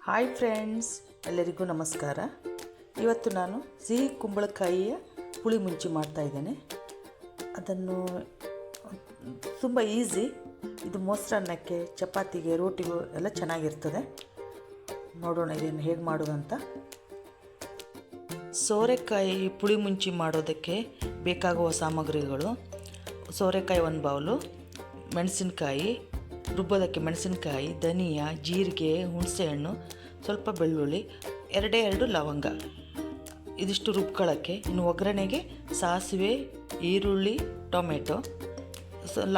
Hi friends, ಎಲ್ಲರಿಗೂ ನಮಸ್ಕಾರ. ಇವತ್ತು ನಾನು ಸಿಹಿ ಕುಂಬಳಕಾಯಿಯ ಪುಳಿ ಮುಂಚಿ ಮಾಡ್ತಾಯಿದ್ದೇನೆ. ಅದನ್ನು ತುಂಬ ಈಸಿ. ಇದು ಮೊಸರನ್ನಕ್ಕೆ, ಚಪಾತಿಗೆ, ರೋಟಿಗೂ ಎಲ್ಲ ಚೆನ್ನಾಗಿರ್ತದೆ. ನೋಡೋಣ ಇದನ್ನು ಹೇಗೆ ಮಾಡೋದಂತ. ಸೋರೆಕಾಯಿ ಪುಳಿ ಮುಂಚಿ ಮಾಡೋದಕ್ಕೆ ಬೇಕಾಗುವ ಸಾಮಗ್ರಿಗಳು: ಸೋರೆಕಾಯಿ 1 ಬೌಲು, ಮೆಣಸಿನಕಾಯಿ, ರುಬ್ಬೋದಕ್ಕೆ ಮೆಣಸಿನಕಾಯಿ, ಧನಿಯಾ, ಜೀರಿಗೆ, ಹುಣಸೆಹಣ್ಣು, ಸ್ವಲ್ಪ ಬೆಳ್ಳುಳ್ಳಿ, 2 ಲವಂಗ. ಇದಿಷ್ಟು ರುಬ್ಕೊಳ್ಳೋಕ್ಕೆ. ಇನ್ನು ಒಗ್ಗರಣೆಗೆ ಸಾಸಿವೆ, ಈರುಳ್ಳಿ, ಟೊಮೆಟೊ,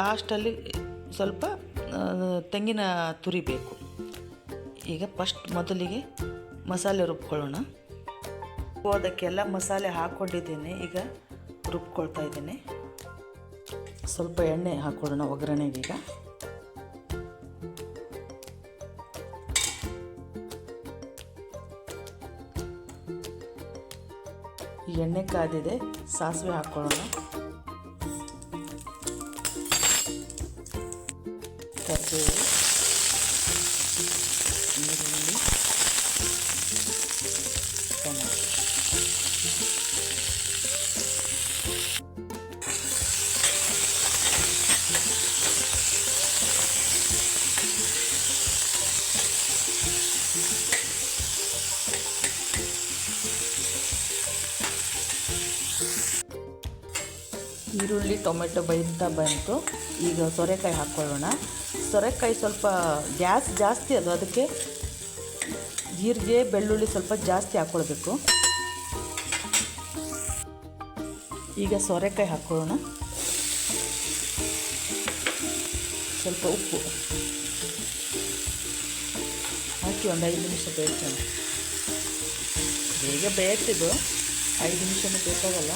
ಲಾಸ್ಟಲ್ಲಿ ಸ್ವಲ್ಪ ತೆಂಗಿನ ತುರಿ ಬೇಕು. ಈಗ ಮೊದಲಿಗೆ ಮಸಾಲೆ ರುಬ್ಕೊಳ್ಳೋಣ. ಅದಕ್ಕೆಲ್ಲ ಮಸಾಲೆ ಹಾಕ್ಕೊಂಡಿದ್ದೇನೆ. ಈಗ ರುಬ್ಕೊಳ್ತಾ ಇದ್ದೇನೆ. ಸ್ವಲ್ಪ ಎಣ್ಣೆ ಹಾಕ್ಕೊಳ್ಳೋಣ ಒಗ್ಗರಣೆಗೆ. ಈಗ ಎಣ್ಣೆ ಕಾದಿದೆ. ಸಾಸಿವೆ ಹಾಕ್ಕೊಳ್ಳೋಣ. ಕರಿಬೇವು, ಈರುಳ್ಳಿ, ಟೊಮೆಟೊ. ಈರುಳ್ಳಿ, ಟೊಮೆಟೊ ಬೇಯ್ತಾ ಬಂತು. ಈಗ ಸೋರೆಕಾಯಿ ಹಾಕ್ಕೊಳ್ಳೋಣ. ಸೋರೆಕಾಯಿ ಸ್ವಲ್ಪ ಗ್ಯಾಸ್ ಜಾಸ್ತಿ ಅದು, ಅದಕ್ಕೆ ಜೀರಿಗೆ, ಬೆಳ್ಳುಳ್ಳಿ ಸ್ವಲ್ಪ ಜಾಸ್ತಿ ಹಾಕ್ಕೊಳ್ಬೇಕು. ಈಗ ಸೋರೆಕಾಯಿ ಹಾಕ್ಕೊಳ್ಳೋಣ. ಸ್ವಲ್ಪ ಉಪ್ಪು ಹಾಕಿ ಒಂದು 5 ನಿಮಿಷ ಬೇಯಿಸೋಣ. ಬೇಗ ಬೇಯ್ತಿದ್ದು, 5 ನಿಮಿಷನೂ ಬೇಕಾಗಲ್ಲ.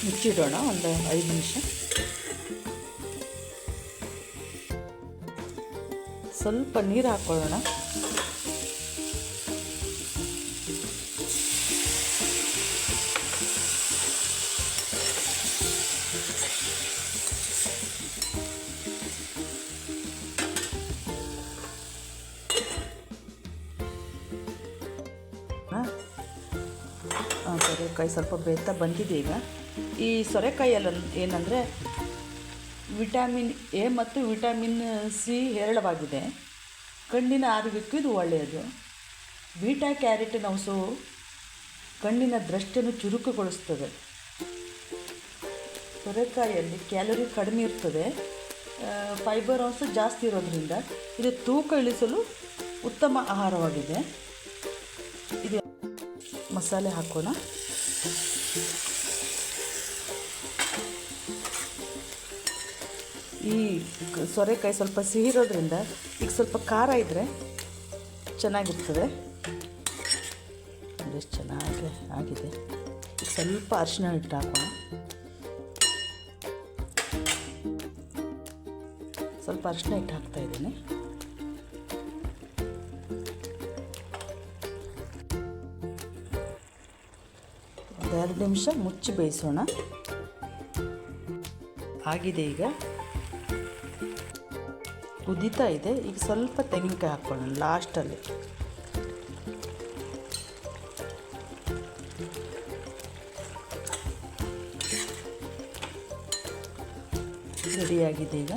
ಮುಚ್ಚಿಡೋಣ ಒಂದು 5 ನಿಮಿಷ. ಸ್ವಲ್ಪ ನೀರು ಹಾಕ್ಕೊಳ್ಳೋಣ. ಸೋರೆಕಾಯಿ ಸ್ವಲ್ಪ ಬೇಯ್ತಾ ಬಂದಿದೆ. ಈಗ ಈ ಸೋರೆಕಾಯಿಯಲ್ಲಿ ಏನಂದರೆ ವಿಟಮಿನ್ ಎ ಮತ್ತು ವಿಟಮಿನ್ ಸಿ ಹೇರಳವಾಗಿದೆ. ಕಣ್ಣಿನ ಆರೋಗ್ಯಕ್ಕೂ ಇದು ಒಳ್ಳೆಯದು. ಬೀಟಾ ಕ್ಯಾರೋಟಿನ್ ಅಂಶವು ಕಣ್ಣಿನ ದೃಷ್ಟಿಯನ್ನು ಚುರುಕುಗೊಳಿಸ್ತದೆ. ಸೋರೆಕಾಯಿಯಲ್ಲಿ ಕ್ಯಾಲೋರಿ ಕಡಿಮೆ ಇರ್ತದೆ. ಫೈಬರ್ ಅಂಶ ಜಾಸ್ತಿ ಇರೋದ್ರಿಂದ ಇದು ತೂಕ ಇಳಿಸಲು ಉತ್ತಮ ಆಹಾರವಾಗಿದೆ. ಇದು ಮಸಾಲೆ ಹಾಕೋಣ. ಈ ಸೋರೆಕಾಯಿ ಸ್ವಲ್ಪ ಸಿಹಿ ಇರೋದ್ರಿಂದ ಈಗ ಸ್ವಲ್ಪ ಖಾರ ಇದ್ದರೆ ಚೆನ್ನಾಗಿರ್ತದೆ. ಎಷ್ಟು ಚೆನ್ನಾಗಿ ಆಗಿದೆ. ಈಗ ಸ್ವಲ್ಪ ಅರಿಶಿನ ಹಿಟ್ಟು ಹಾಕೋಣ. ಸ್ವಲ್ಪ ಅರಿಶಿನ ಹಿಟ್ಟು ಹಾಕ್ತಾಯಿದ್ದೀನಿ. ಒಂದು 2 ನಿಮಿಷ ಮುಚ್ಚಿ ಬೇಯಿಸೋಣ. ಆಗಿದೆ. ಈಗ ಕುದೀತಾ ಇದೆ. ಈಗ ಸ್ವಲ್ಪ ತೆಂಗಿನಕಾಯಿ ಹಾಕ್ಕೊಳ್ಳೋಣ ಲಾಸ್ಟಲ್ಲಿ. ರೆಡಿಯಾಗಿದೆ. ಈಗ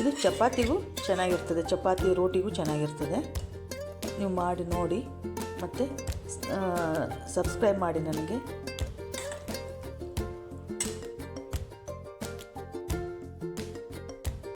ಇದು ಚಪಾತಿಗೂ ಚೆನ್ನಾಗಿರ್ತದೆ, ಚಪಾತಿ ರೋಟಿಗೂ ಚೆನ್ನಾಗಿರ್ತದೆ. ನೀವು ಮಾಡಿ ನೋಡಿ, ಮತ್ತು ಸಬ್ಸ್ಕ್ರೈಬ್ ಮಾಡಿ ನನಗೆ.